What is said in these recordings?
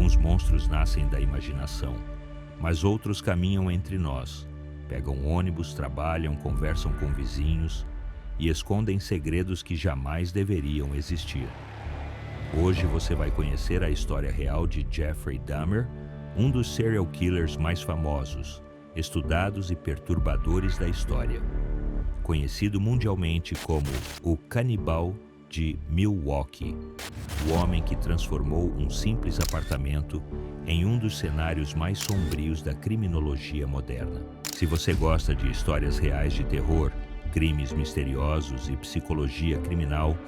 Alguns monstros nascem da imaginação, mas outros caminham entre nós. Pegam ônibus, trabalham, conversam com vizinhos e escondem segredos que jamais deveriam existir. Hoje você vai conhecer a história real de Jeffrey Dahmer, um dos serial killers mais famosos, estudados e perturbadores da história. Conhecido mundialmente como o Canibal de Milwaukee, o homem que transformou um simples apartamento em um dos cenários mais sombrios da criminologia moderna. Se você gosta de histórias reais de terror, crimes misteriosos e psicologia criminal,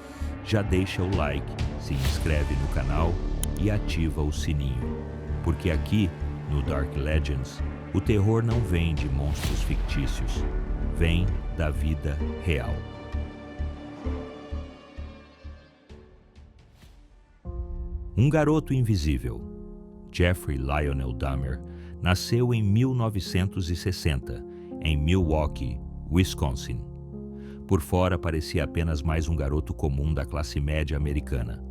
já deixa o like, se inscreve no canal e ativa o sininho. Porque aqui, no Dark Legends, o terror não vem de monstros fictícios, vem da vida real. Um garoto invisível. Jeffrey Lionel Dahmer nasceu em 1960, em Milwaukee, Wisconsin. Por fora parecia apenas mais um garoto comum da classe média americana.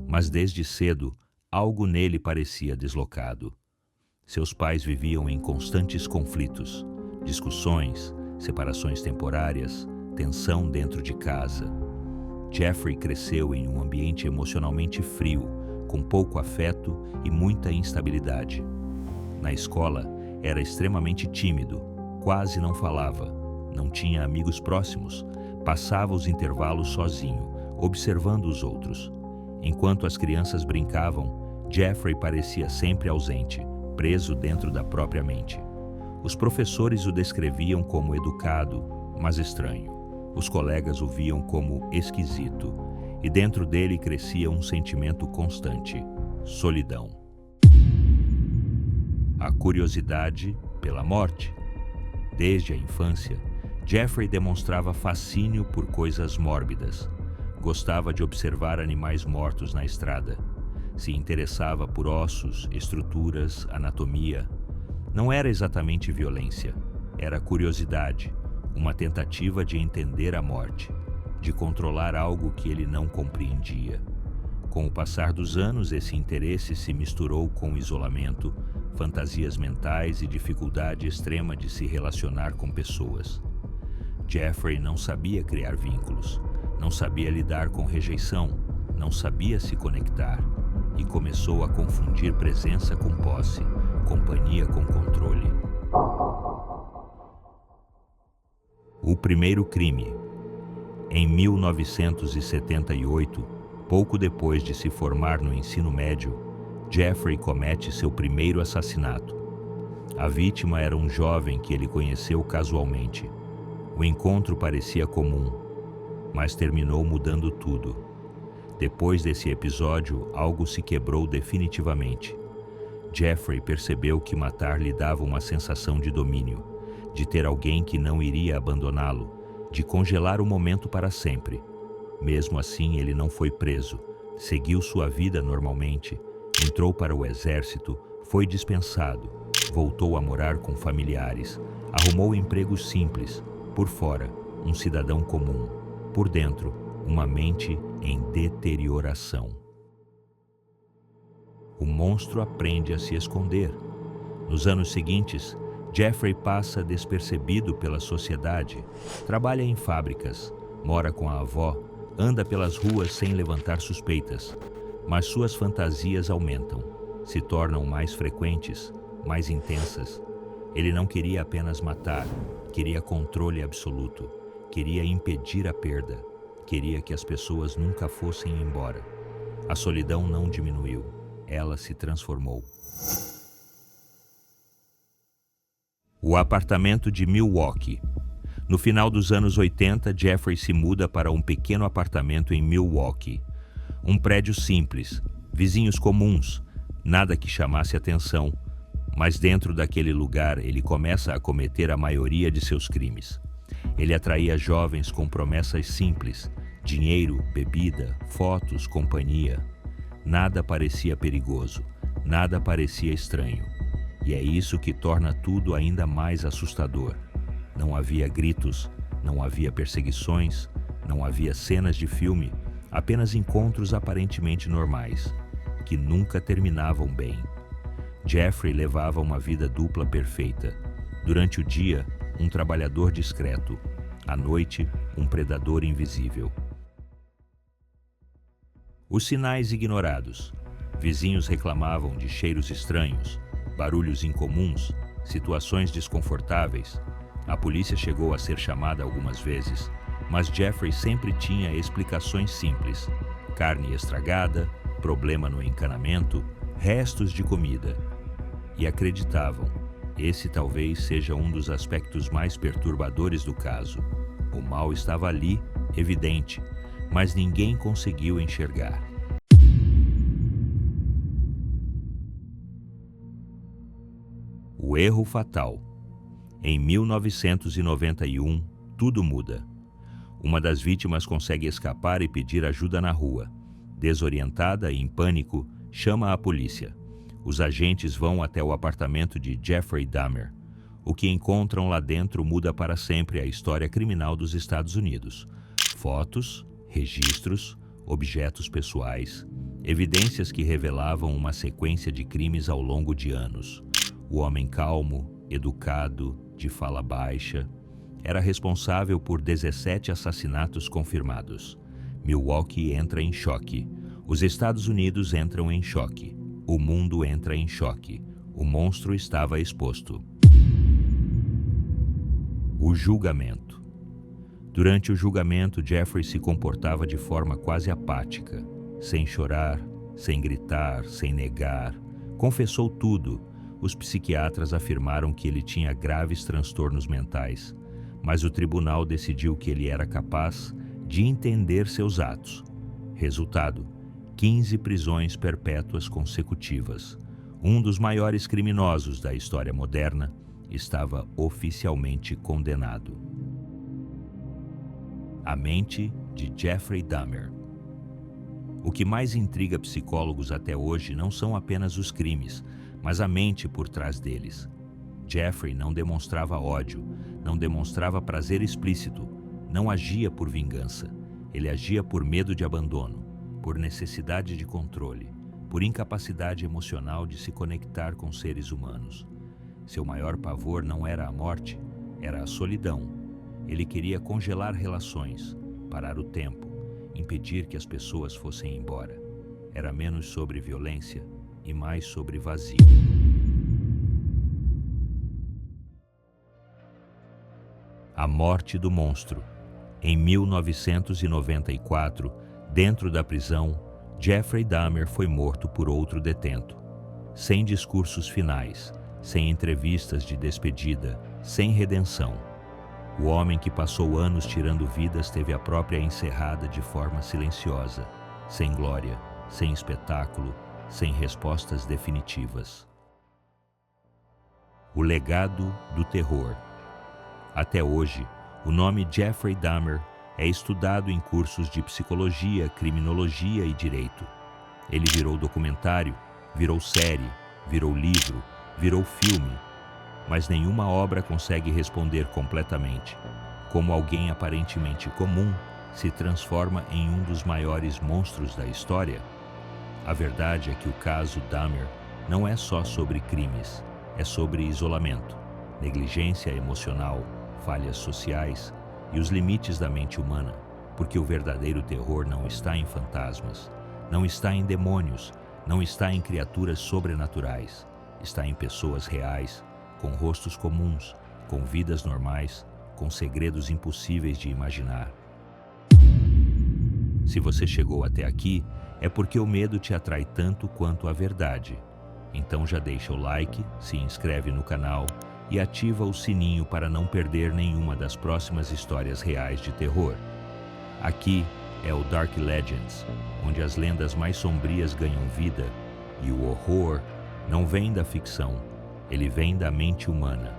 Mas desde cedo, algo nele parecia deslocado. Seus pais viviam em constantes conflitos, discussões, separações temporárias, tensão dentro de casa. Jeffrey cresceu em um ambiente emocionalmente frio, com pouco afeto e muita instabilidade. Na escola, era extremamente tímido, quase não falava, não tinha amigos próximos, passava os intervalos sozinho, observando os outros. Enquanto as crianças brincavam, Jeffrey parecia sempre ausente, preso dentro da própria mente. Os professores o descreviam como educado, mas estranho. Os colegas o viam como esquisito, e dentro dele crescia um sentimento constante: solidão. A curiosidade pela morte. Desde a infância, Jeffrey demonstrava fascínio por coisas mórbidas. Gostava de observar animais mortos na estrada. Se interessava por ossos, estruturas, anatomia. Não era exatamente violência, era curiosidade, uma tentativa de entender a morte, de controlar algo que ele não compreendia. Com o passar dos anos, esse interesse se misturou com isolamento, fantasias mentais e dificuldade extrema de se relacionar com pessoas. Jeffrey não sabia criar vínculos, não sabia lidar com rejeição, não sabia se conectar e começou a confundir presença com posse, companhia com controle. O primeiro crime. Em 1978, pouco depois de se formar no ensino médio, Jeffrey comete seu primeiro assassinato. A vítima era um jovem que ele conheceu casualmente. O encontro parecia comum, mas terminou mudando tudo. Depois desse episódio, algo se quebrou definitivamente. Jeffrey percebeu que matar lhe dava uma sensação de domínio, de ter alguém que não iria abandoná-lo, de congelar o momento para sempre. Mesmo assim, ele não foi preso, seguiu sua vida normalmente, entrou para o exército, foi dispensado, voltou a morar com familiares, arrumou empregos simples, por fora, um cidadão comum, por dentro, uma mente em deterioração. O monstro aprende a se esconder. Nos anos seguintes, Jeffrey passa despercebido pela sociedade, trabalha em fábricas, mora com a avó, anda pelas ruas sem levantar suspeitas, mas suas fantasias aumentam, se tornam mais frequentes, mais intensas. Ele não queria apenas matar, queria controle absoluto, queria impedir a perda, queria que as pessoas nunca fossem embora. A solidão não diminuiu, ela se transformou. O apartamento de Milwaukee. No final dos anos 80, Jeffrey se muda para um pequeno apartamento em Milwaukee. Um prédio simples, vizinhos comuns, nada que chamasse atenção. Mas dentro daquele lugar, ele começa a cometer a maioria de seus crimes. Ele atraía jovens com promessas simples: dinheiro, bebida, fotos, companhia. Nada parecia perigoso, nada parecia estranho. E é isso que torna tudo ainda mais assustador. Não havia gritos, não havia perseguições, não havia cenas de filme, apenas encontros aparentemente normais. que nunca terminavam bem. Jeffrey levava uma vida dupla perfeita. Durante o dia, um trabalhador discreto. À noite, um predador invisível. Os sinais ignorados. Vizinhos reclamavam de cheiros estranhos, barulhos incomuns, situações desconfortáveis. A polícia chegou a ser chamada algumas vezes, mas Jeffrey sempre tinha explicações simples: carne estragada, problema no encanamento, restos de comida. E acreditavam, esse talvez seja um dos aspectos mais perturbadores do caso. O mal estava ali, evidente, mas ninguém conseguiu enxergar. O erro fatal. Em 1991, tudo muda. Uma das vítimas consegue escapar e pedir ajuda na rua. Desorientada e em pânico, chama a polícia. Os agentes vão até o apartamento de Jeffrey Dahmer. O que encontram lá dentro muda para sempre a história criminal dos Estados Unidos. Fotos, registros, objetos pessoais, evidências que revelavam uma sequência de crimes ao longo de anos. O homem calmo, educado, de fala baixa, era responsável por 17 assassinatos confirmados. Milwaukee entra em choque. Os Estados Unidos entram em choque. O mundo entra em choque. O monstro estava exposto. O julgamento. Durante o julgamento, Jeffrey se comportava de forma quase apática, sem chorar, sem gritar, sem negar. Confessou tudo. Os psiquiatras afirmaram que ele tinha graves transtornos mentais, mas o tribunal decidiu que ele era capaz de entender seus atos. Resultado: 15 prisões perpétuas consecutivas. Um dos maiores criminosos da história moderna estava oficialmente condenado. A mente de Jeffrey Dahmer. O que mais intriga psicólogos até hoje não são apenas os crimes, mas a mente por trás deles. Jeffrey não demonstrava ódio, não demonstrava prazer explícito, não agia por vingança. Ele agia por medo de abandono, por necessidade de controle, por incapacidade emocional de se conectar com seres humanos. Seu maior pavor não era a morte, era a solidão. Ele queria congelar relações, parar o tempo, impedir que as pessoas fossem embora. Era menos sobre violência e mais sobre vazio. A morte do monstro. Em 1994, dentro da prisão, Jeffrey Dahmer foi morto por outro detento. Sem discursos finais, sem entrevistas de despedida, sem redenção. O homem que passou anos tirando vidas teve a própria encerrada de forma silenciosa, sem glória, sem espetáculo, sem respostas definitivas. O legado do terror. Até hoje, o nome Jeffrey Dahmer é estudado em cursos de psicologia, criminologia e direito. Ele virou documentário, virou série, virou livro, virou filme, mas nenhuma obra consegue responder completamente como alguém aparentemente comum se transforma em um dos maiores monstros da história. A verdade é que o caso Dahmer não é só sobre crimes, é sobre isolamento, negligência emocional, falhas sociais e os limites da mente humana, porque o verdadeiro terror não está em fantasmas, não está em demônios, não está em criaturas sobrenaturais, está em pessoas reais, com rostos comuns, com vidas normais, com segredos impossíveis de imaginar. Se você chegou até aqui, é porque o medo te atrai tanto quanto a verdade. Então já deixa o like, se inscreve no canal e ativa o sininho para não perder nenhuma das próximas histórias reais de terror. Aqui é o Dark Legends, onde as lendas mais sombrias ganham vida e o horror não vem da ficção, ele vem da mente humana.